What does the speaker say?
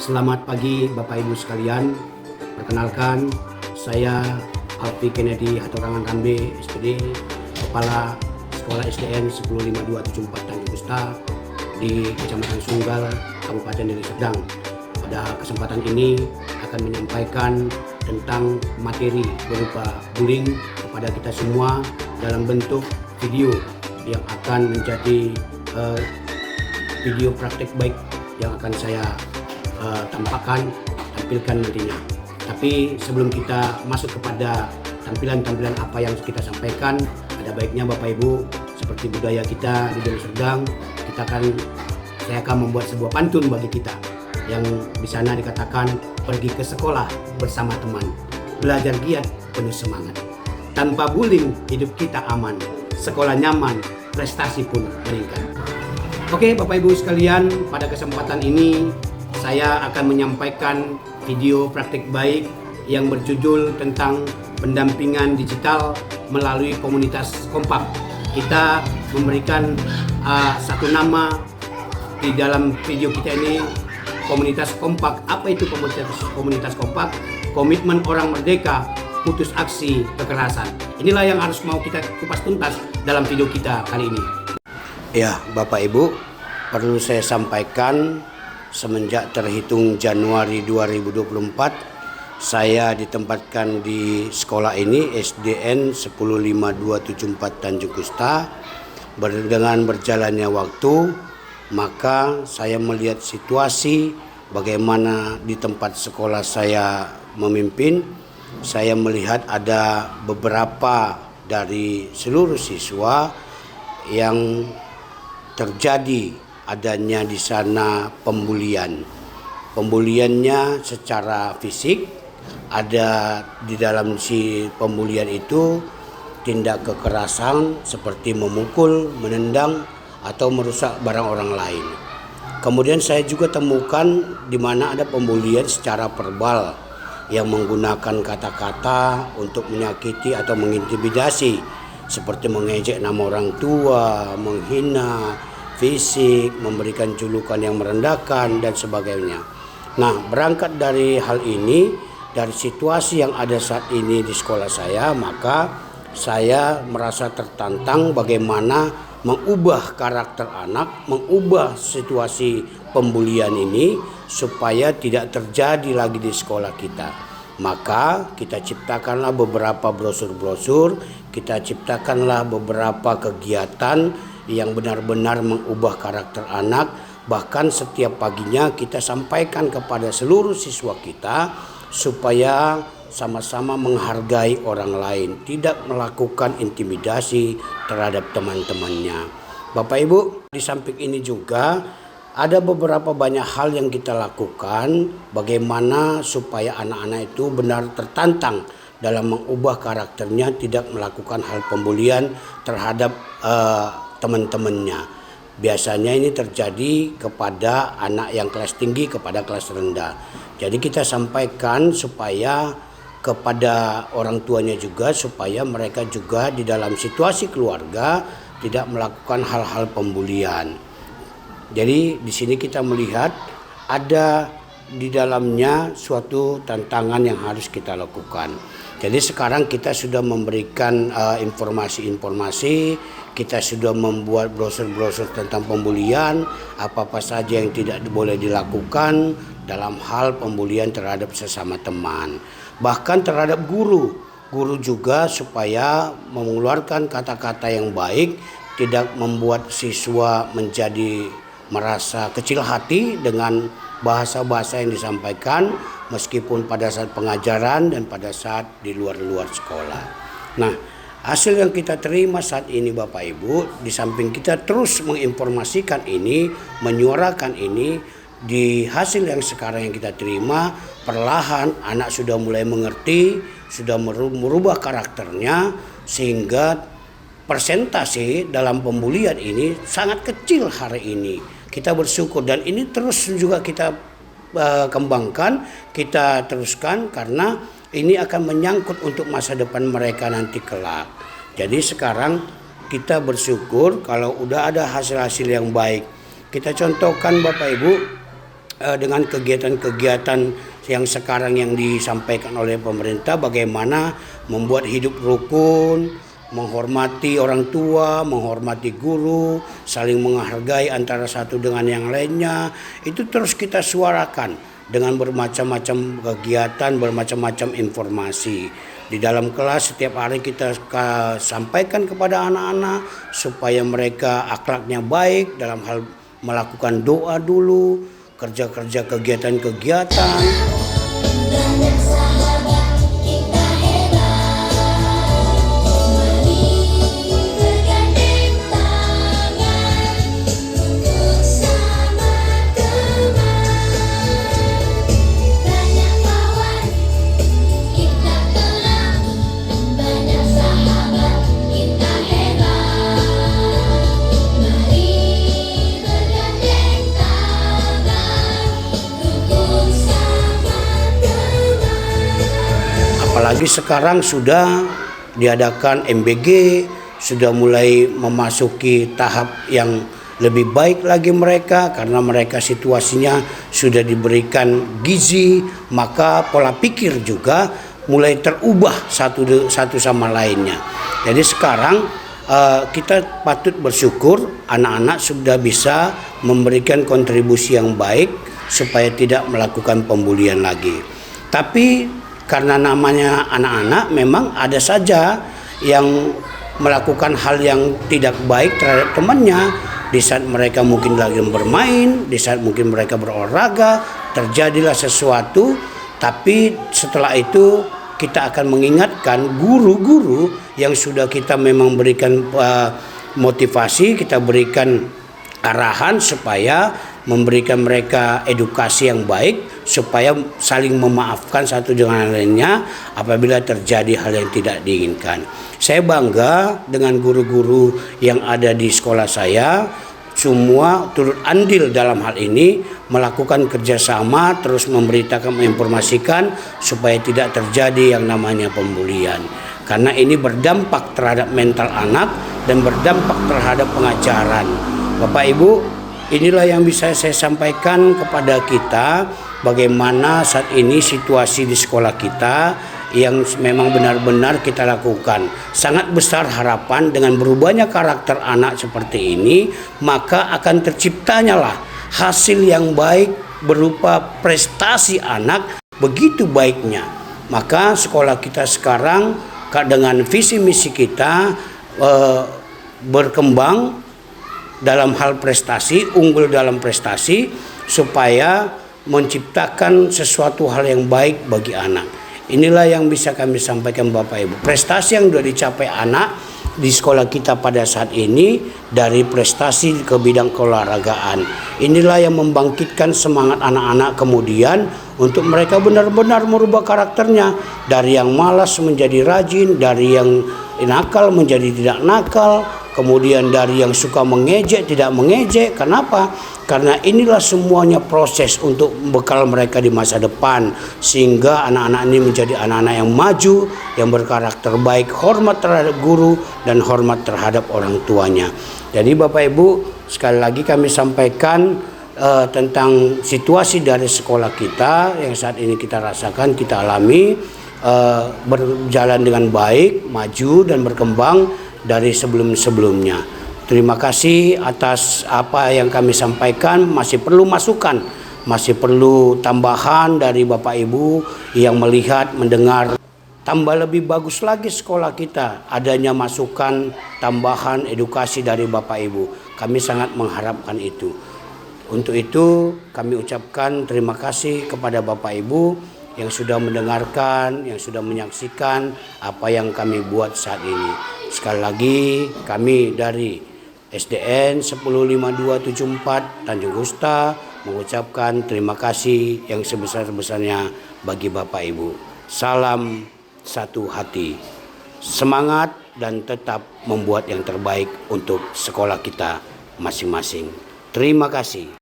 Selamat pagi Bapak Ibu sekalian. Perkenalkan, saya Alfi Kennedy Hatorangan Rambe, SPD, Kepala Sekolah SDN 105274 Tanjung Kusta di Kecamatan Sunggal, Kabupaten Deli Serdang. Pada kesempatan ini akan menyampaikan tentang materi berupa bullying kepada kita semua dalam bentuk video yang akan menjadi video praktek baik yang akan saya tampilkan nantinya. Tapi sebelum kita masuk kepada tampilan-tampilan apa yang kita sampaikan, ada baiknya Bapak Ibu, seperti budaya kita di Deli Serdang, saya akan membuat sebuah pantun bagi kita yang di sana dikatakan, pergi ke sekolah bersama teman, belajar giat penuh semangat. Tanpa bullying hidup kita aman, sekolah nyaman, prestasi pun meningkat. Oke Bapak Ibu sekalian, pada kesempatan ini saya akan menyampaikan video praktik baik yang berjudul tentang pendampingan digital melalui komunitas kompak. Kita memberikan satu nama di dalam video kita ini, komunitas kompak. Apa itu komunitas kompak? Komitmen orang merdeka, putus aksi kekerasan. Inilah yang harus mau kita kupas tuntas dalam video kita kali ini. Ya Bapak Ibu, perlu saya sampaikan, semenjak terhitung Januari 2024, saya ditempatkan di sekolah ini SDN 105274 Tanjung Kusta. Dengan berjalannya waktu, maka saya melihat situasi bagaimana di tempat sekolah saya memimpin. Saya melihat ada beberapa dari seluruh siswa yang terjadi adanya di sana pembulian. Pembuliannya secara fisik, ada di dalam si pembulian itu tindak kekerasan seperti memukul, menendang, atau merusak barang orang lain. Kemudian saya juga temukan di mana ada pembulian secara verbal yang menggunakan kata-kata untuk menyakiti atau mengintimidasi, seperti mengejek nama orang tua, menghina fisik, memberikan julukan yang merendahkan, dan sebagainya. Nah, berangkat dari hal ini, dari situasi yang ada saat ini di sekolah saya, maka saya merasa tertantang bagaimana mengubah karakter anak, mengubah situasi pembulian ini supaya tidak terjadi lagi di sekolah kita. Maka kita ciptakanlah beberapa brosur-brosur, kita ciptakanlah beberapa kegiatan yang benar-benar mengubah karakter anak. Bahkan setiap paginya kita sampaikan kepada seluruh siswa kita supaya sama-sama menghargai orang lain, tidak melakukan intimidasi terhadap teman-temannya. Bapak Ibu, di samping ini juga ada beberapa banyak hal yang kita lakukan bagaimana supaya anak-anak itu benar tertantang dalam mengubah karakternya, tidak melakukan hal pembulian terhadap teman-temannya. Biasanya ini terjadi kepada anak yang kelas tinggi kepada kelas rendah. Jadi kita sampaikan supaya kepada orang tuanya juga, supaya mereka juga di dalam situasi keluarga tidak melakukan hal-hal pembulian. Jadi di sini kita melihat ada di dalamnya suatu tantangan yang harus kita lakukan. Jadi sekarang kita sudah memberikan informasi-informasi, kita sudah membuat brosur-brosur tentang pembulian, apa-apa saja yang tidak boleh dilakukan dalam hal pembulian terhadap sesama teman. Bahkan terhadap guru juga supaya mengeluarkan kata-kata yang baik, tidak membuat siswa menjadi merasa kecil hati dengan bahasa-bahasa yang disampaikan, meskipun pada saat pengajaran dan pada saat di luar sekolah. Nah, hasil yang kita terima saat ini Bapak Ibu, di samping kita terus menginformasikan ini, menyuarakan ini, di hasil yang sekarang yang kita terima, perlahan anak sudah mulai mengerti, sudah merubah karakternya, sehingga persentase dalam pembulian ini sangat kecil hari ini. Kita bersyukur, dan ini terus juga kita kembangkan, kita teruskan, karena ini akan menyangkut untuk masa depan mereka nanti kelak. Jadi sekarang kita bersyukur kalau udah ada hasil-hasil yang baik. Kita contohkan Bapak Ibu, dengan kegiatan-kegiatan yang sekarang yang disampaikan oleh pemerintah, bagaimana membuat hidup rukun, menghormati orang tua, menghormati guru, saling menghargai antara satu dengan yang lainnya, itu terus kita suarakan dengan bermacam-macam kegiatan, bermacam-macam informasi. Di dalam kelas setiap hari kita sampaikan kepada anak-anak supaya mereka akhlaknya baik dalam hal melakukan doa dulu, kerja-kerja kegiatan-kegiatan. Apalagi sekarang sudah diadakan MBG, sudah mulai memasuki tahap yang lebih baik lagi mereka karena mereka situasinya sudah diberikan gizi, maka pola pikir juga mulai terubah satu sama lainnya. Jadi sekarang kita patut bersyukur anak-anak sudah bisa memberikan kontribusi yang baik supaya tidak melakukan pembulian lagi. Tapi karena namanya anak-anak, memang ada saja yang melakukan hal yang tidak baik terhadap temannya. Di saat mereka mungkin lagi bermain, di saat mungkin mereka berolahraga, terjadilah sesuatu. Tapi setelah itu kita akan mengingatkan guru-guru yang sudah kita memang berikan motivasi, kita berikan arahan supaya memberikan mereka edukasi yang baik supaya saling memaafkan satu dengan lainnya apabila terjadi hal yang tidak diinginkan. Saya bangga dengan guru-guru yang ada di sekolah saya, semua turut andil dalam hal ini, melakukan kerjasama, terus memberitakan, menginformasikan supaya tidak terjadi yang namanya pembulian. Karena ini berdampak terhadap mental anak dan berdampak terhadap pengajaran. Bapak Ibu, inilah yang bisa saya sampaikan kepada kita, bagaimana saat ini situasi di sekolah kita yang memang benar-benar kita lakukan. Sangat besar harapan dengan berubahnya karakter anak seperti ini, maka akan terciptanya lah hasil yang baik berupa prestasi anak begitu baiknya. Maka sekolah kita sekarang dengan visi misi kita berkembang dalam hal prestasi, unggul dalam prestasi, supaya menciptakan sesuatu hal yang baik bagi anak. Inilah yang bisa kami sampaikan Bapak Ibu. Prestasi yang sudah dicapai anak di sekolah kita pada saat ini dari prestasi ke bidang keolahragaan. Inilah yang membangkitkan semangat anak-anak kemudian untuk mereka benar-benar merubah karakternya. Dari yang malas menjadi rajin, dari yang nakal menjadi tidak nakal, kemudian dari yang suka mengejek tidak mengejek. Kenapa? Karena inilah semuanya proses untuk bekal mereka di masa depan, sehingga anak-anak ini menjadi anak-anak yang maju, yang berkarakter baik, hormat terhadap guru dan hormat terhadap orang tuanya. Jadi Bapak Ibu, sekali lagi kami sampaikan tentang situasi dari sekolah kita yang saat ini kita rasakan, kita alami, berjalan dengan baik, maju dan berkembang dari sebelum-sebelumnya. Terima kasih atas apa yang kami sampaikan. Masih perlu masukan, masih perlu tambahan dari Bapak Ibu yang melihat, mendengar. Tambah lebih bagus lagi sekolah kita, adanya masukan, tambahan, edukasi dari Bapak Ibu. Kami sangat mengharapkan itu. Untuk itu kami ucapkan terima kasih kepada Bapak Ibu yang sudah mendengarkan, yang sudah menyaksikan apa yang kami buat saat ini. Sekali lagi kami dari SDN 105274 Tanjung Gusta mengucapkan terima kasih yang sebesar-besarnya bagi Bapak Ibu. Salam satu hati, semangat dan tetap membuat yang terbaik untuk sekolah kita masing-masing. Terima kasih.